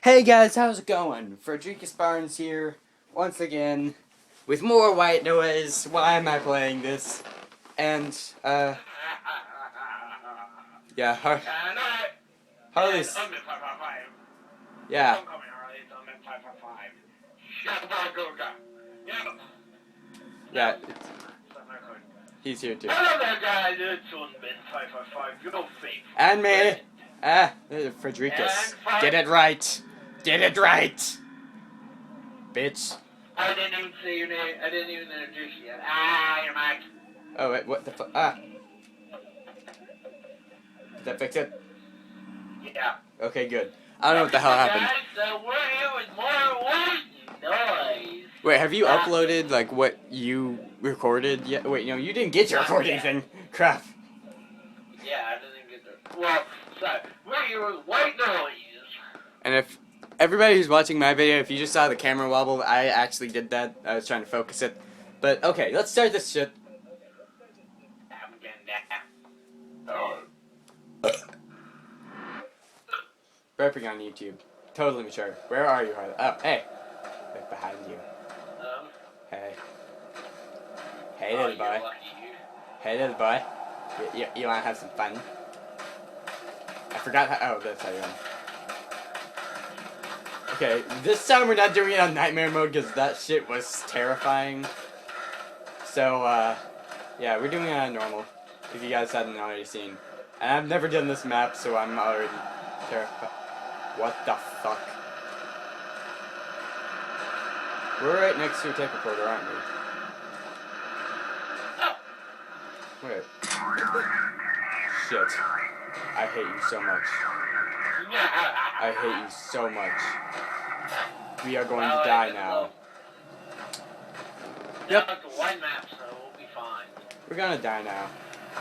Hey guys, how's it going? Frederikus Barnes here, once again, with more white noise. Why am I playing this? And, yeah, Harley's, yeah, yeah, he's here too. Hello there, guys. It's Unbin555, your favorite. And me, Frederikus, get it right, bitch. I didn't even say your name. I didn't even introduce you yet. You're Mike. Oh wait, what the fuck? Did that fix it? Yeah. Okay, good. I don't know what the hell happened. Guys, so we're here with more white noise. Wait, have you uploaded, like, what you recorded yet? Wait, no, you didn't get to record anything. Crap. Yeah, I didn't get there. Well, so we're here with white noise. And if everybody who's watching my video, if you just saw the camera wobble, I actually did that. I was trying to focus it. But, okay, let's start this shit. Burping on YouTube. Totally mature. Where are you, Harley? Oh, hey. Right behind you. Hey. Hey, little boy. Hey, little boy. You want to have some fun? I forgot how... Oh, that's how you're on. Okay, this time we're not doing it on Nightmare mode because that shit was terrifying. So, yeah, we're doing it on normal. If you guys hadn't already seen. And I've never done this map, so I'm already terrified. What the fuck? We're right next to a tape recorder, aren't we? Wait. Shit. I hate you so much. I hate you so much. We are going to die now. Yep. It's a white map, so we'll be fine. We're gonna die now.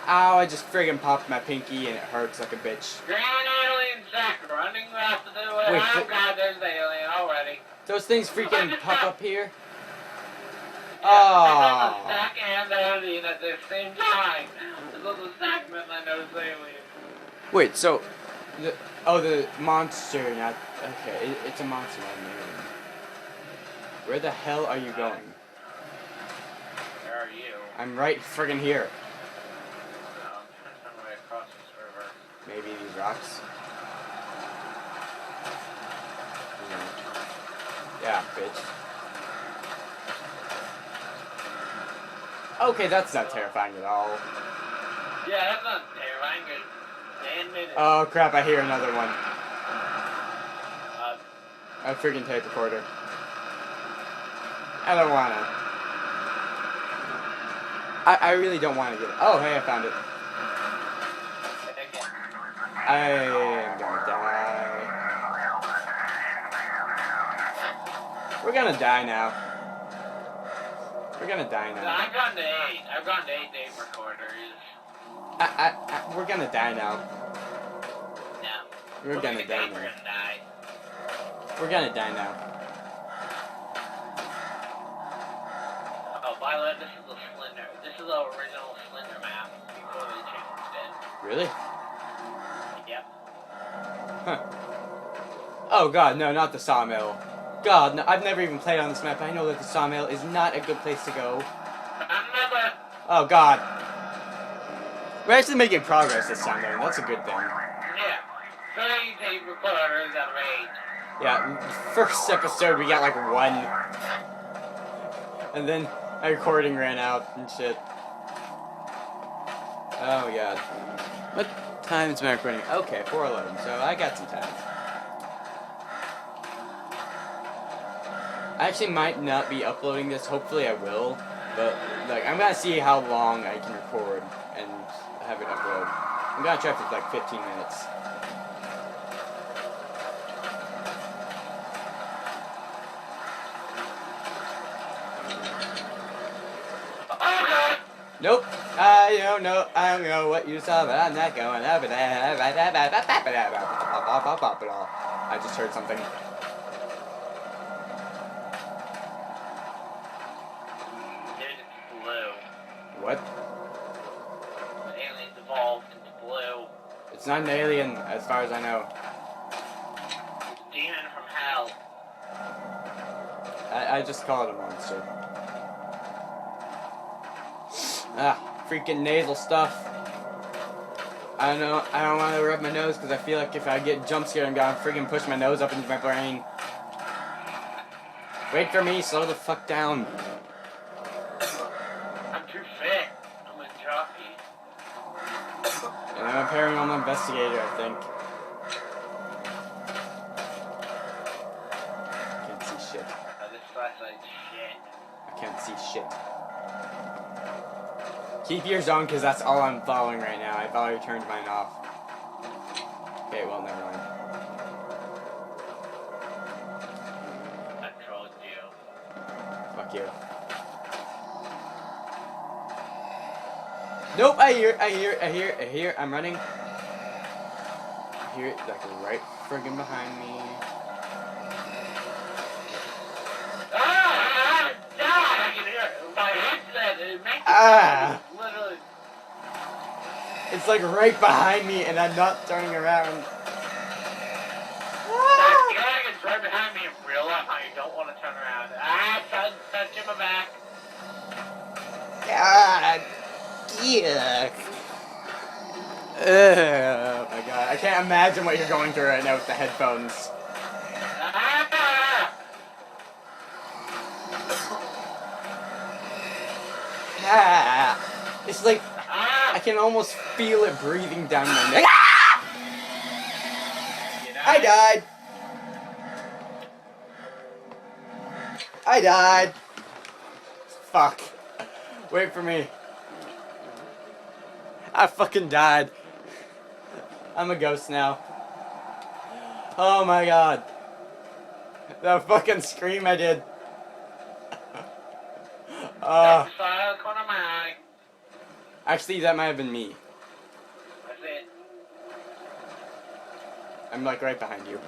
Ow, I just friggin' popped my pinky and it hurts like a bitch. Grand alien sack running off to do it. Wait, Oh god, there's the alien already. Those things freaking pop up here? Yeah, Oh. the sack and the alien at the same time. This little sack meant I know the alien. Wait, so... the monster, not... Okay, it's a monster, not an alien. Where the hell are you going? Where are you? I'm right friggin' here. Some way across this river. Maybe these rocks? Yeah, bitch. Okay, that's not terrifying at all. Yeah, that's not terrifying. It's 10 minutes. Oh crap, I hear another one. A freaking tape recorder. I don't wanna. I really don't wanna get it. Oh, hey, I found it. I am gonna die. We're gonna die now. We're gonna die now. I've gotten to 8. I've gotten to 8 tape recorders. We're gonna die now. No. We're gonna die We're now. gonna die. We're gonna die now. Oh, by the way, this is the Slender. This is the original Slender map before they changed it. Really? Yep. Huh. Oh god, no, not the sawmill. God, no, I've never even played on this map. I know that the sawmill is not a good place to go. Another. Oh god. We're actually making progress this time, though. That's a good thing. Yeah. 3 tape recorders out of 8. Yeah, first episode we got like 1. And then my recording ran out and shit. Oh my god. What time is my recording? Okay, 4:11, so I got some time. I actually might not be uploading this, hopefully I will. But, like, I'm gonna see how long I can record and have it upload. I'm gonna try for like 15 minutes. Nope. I don't know what you saw, but I'm not going over there. I just heard something. It's blue. What? The aliens evolved into blue. It's not an alien, as far as I know. Demon from I just call it a monster. Freaking nasal stuff. I don't know. I don't want to rub my nose because I feel like if I get jump scared, I'm gonna freaking push my nose up into my brain. Wait for me. Slow the fuck down. I'm too fit. I'm a jockey. And I'm a paranormal investigator, I think. I can't see shit. This flashlight shit. I can't see shit. Keep yours on, because that's all I'm following right now. I've already turned mine off. Okay, well, never mind. I trolled you. Fuck you. Nope, I hear, I'm running. I hear it, like, right friggin' behind me. I can hear it. My headset, it makes Ah! literally. It's like right behind me and I'm not turning around. That dragon's right behind me in real life. You don't want to turn around. Touch my back. God. Yuck. Oh my god. I can't imagine what you're going through right now with the headphones. It's like I can almost feel it breathing down my neck. I died. I died. Fuck. Wait for me. I fucking died. I'm a ghost now. Oh my god. The fucking scream I did. Actually, that might have been me. That's it. I'm like right behind you.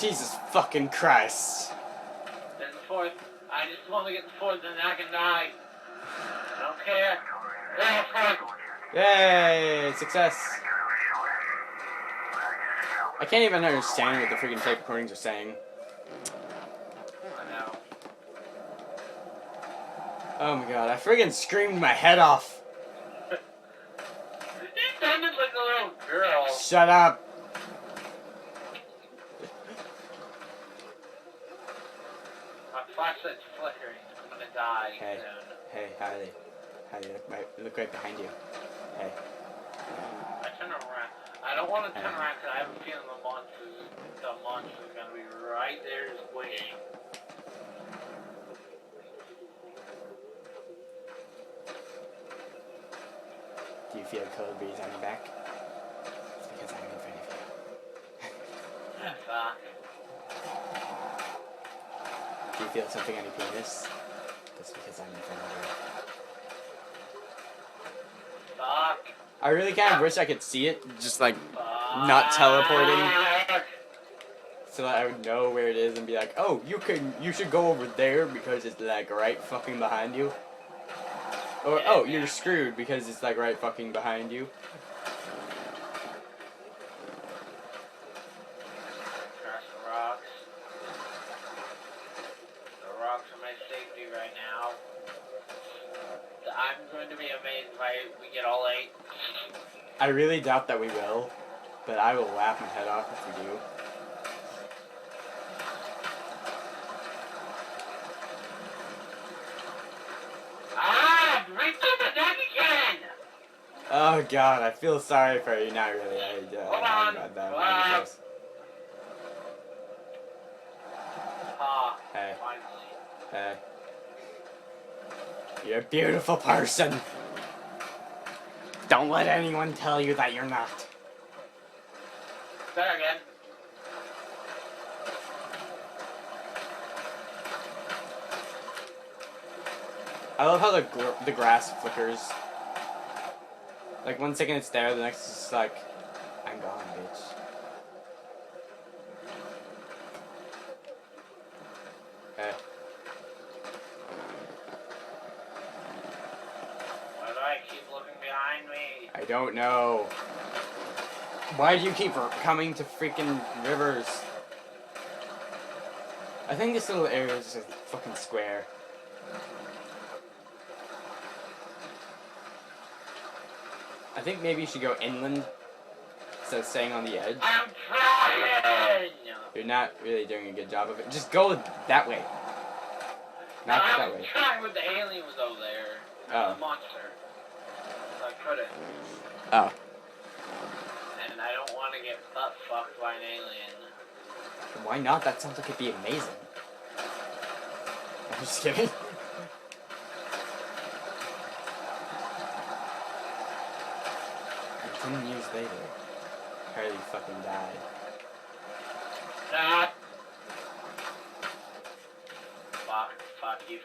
Jesus fucking Christ. There's the fourth. I just want to get the fourth and I can die. I don't care. There's the fourth. Yay! Success. I can't even understand what the freaking tape recordings are saying. I know. Oh my god, I friggin' screamed my head off. You sounded like a little girl. Shut up. My flashlight's flickering. I'm gonna die Hey. soon. Hey, Harley. Harley, look right behind you. Hey. I turn around. I don't want to turn around because I have a feeling the monster's gonna be right there just waiting. Do you feel a cold breeze on your back? It's because I'm in front of you. Fuck. Do you feel something on your penis? That's because I'm in front of you. Fuck. I really kind of wish I could see it, just like not teleporting, so that I would know where it is and be like, oh, you should go over there because it's like right fucking behind you. Or, oh, you're screwed because it's like right fucking behind you. Crash the rocks. The rocks are my safety right now. I'm going to be amazed if we get all 8. I really doubt that we will, but I will laugh my head off if we do. Right through the neck again! Oh god, I feel sorry for you. Not really. I got that. Hey. Finally. Hey. You're a beautiful person. Don't let anyone tell you that you're not. There again. I love how the grass flickers. Like 1 second it's there, the next it's just like, I'm gone, bitch. Okay. Why do I keep looking behind me? I don't know. Why do you keep coming to freaking rivers? I think this little area is just a fucking square. I think maybe you should go inland instead of staying on the edge. I'm trying! You're not really doing a good job of it. Just go that way. Not that way. I'm trying with the alien was over there. Oh. The monster. So I couldn't. Oh. And I don't want to get butt fucked by an alien. Why not? That sounds like it'd be amazing. I'm just kidding. And 10 years later, Harley fucking died. Stop!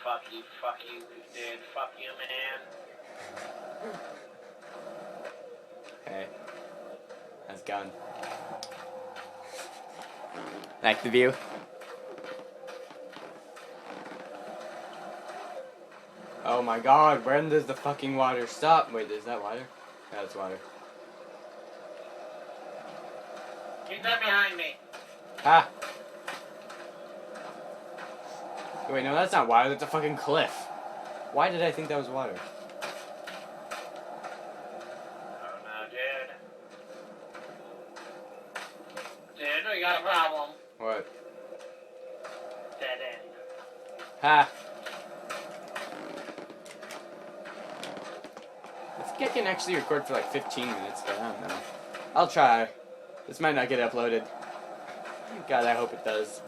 Fuck you, dude. Fuck you, man. Okay. That's gone. Like the view? Oh my god, when does the fucking water stop? Wait, is that water? Yeah, that's water. Keep that behind me. Ah! Wait, no, that's not water, that's a fucking cliff. Why did I think that was water? Oh no, dude. Dude, we got a problem. What? Dead end. Ha! I think I can actually record for like 15 minutes, but I don't know. I'll try. This might not get uploaded. God, I hope it does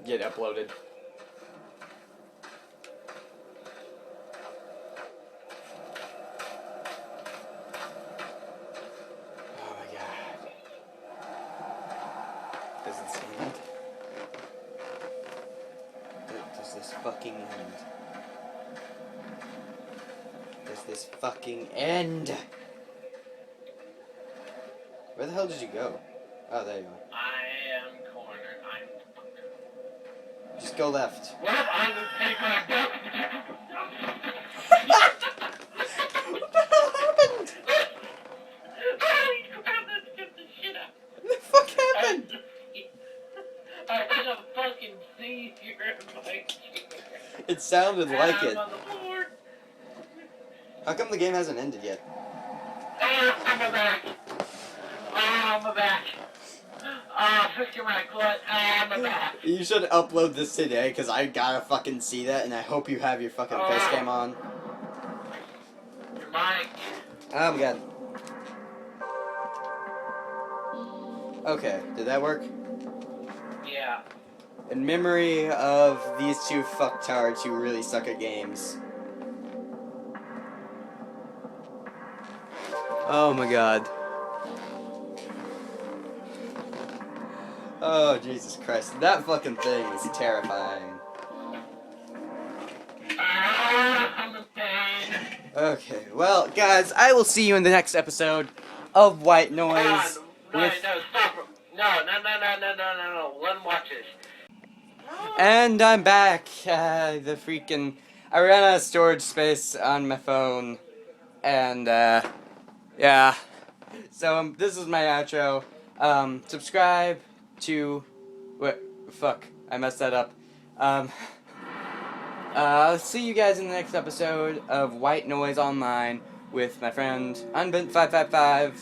get uploaded. Oh my god. Does this end? Does this fucking end? Does this fucking end? Where the hell did you go? Oh, there you are. I am cornered. I'm fucked. Just go left. Well, I will take my book. What the hell happened? What the fuck happened? I had a fucking seizure in my chair. It sounded like I'm it. on the floor. How come the game hasn't ended yet? I'm back. I'm back. Fixing my clutch. I'm back. You should upload this today, because I gotta fucking see that, and I hope you have your fucking face cam on. Your mic. Oh my god. Okay, did that work? Yeah. In memory of these two fucktards who really suck at games. Oh my god. Oh, Jesus Christ. That fucking thing is terrifying. I'm in pain. Okay, well, guys, I will see you in the next episode of White Noise. No, stop. No. Let him watch this. And I'm back. I ran out of storage space on my phone. And, yeah. So, this is my outro. Subscribe to... Fuck. I messed that up. I'll see you guys in the next episode of White Noise Online with my friend Unbent555.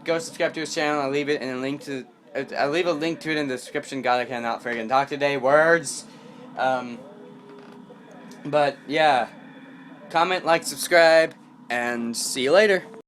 Go subscribe to his channel. I'll leave it in a link to... I'll leave a link to it in the description. God, I cannot friggin' talk today. Words. But, yeah. Comment, like, subscribe, and see you later.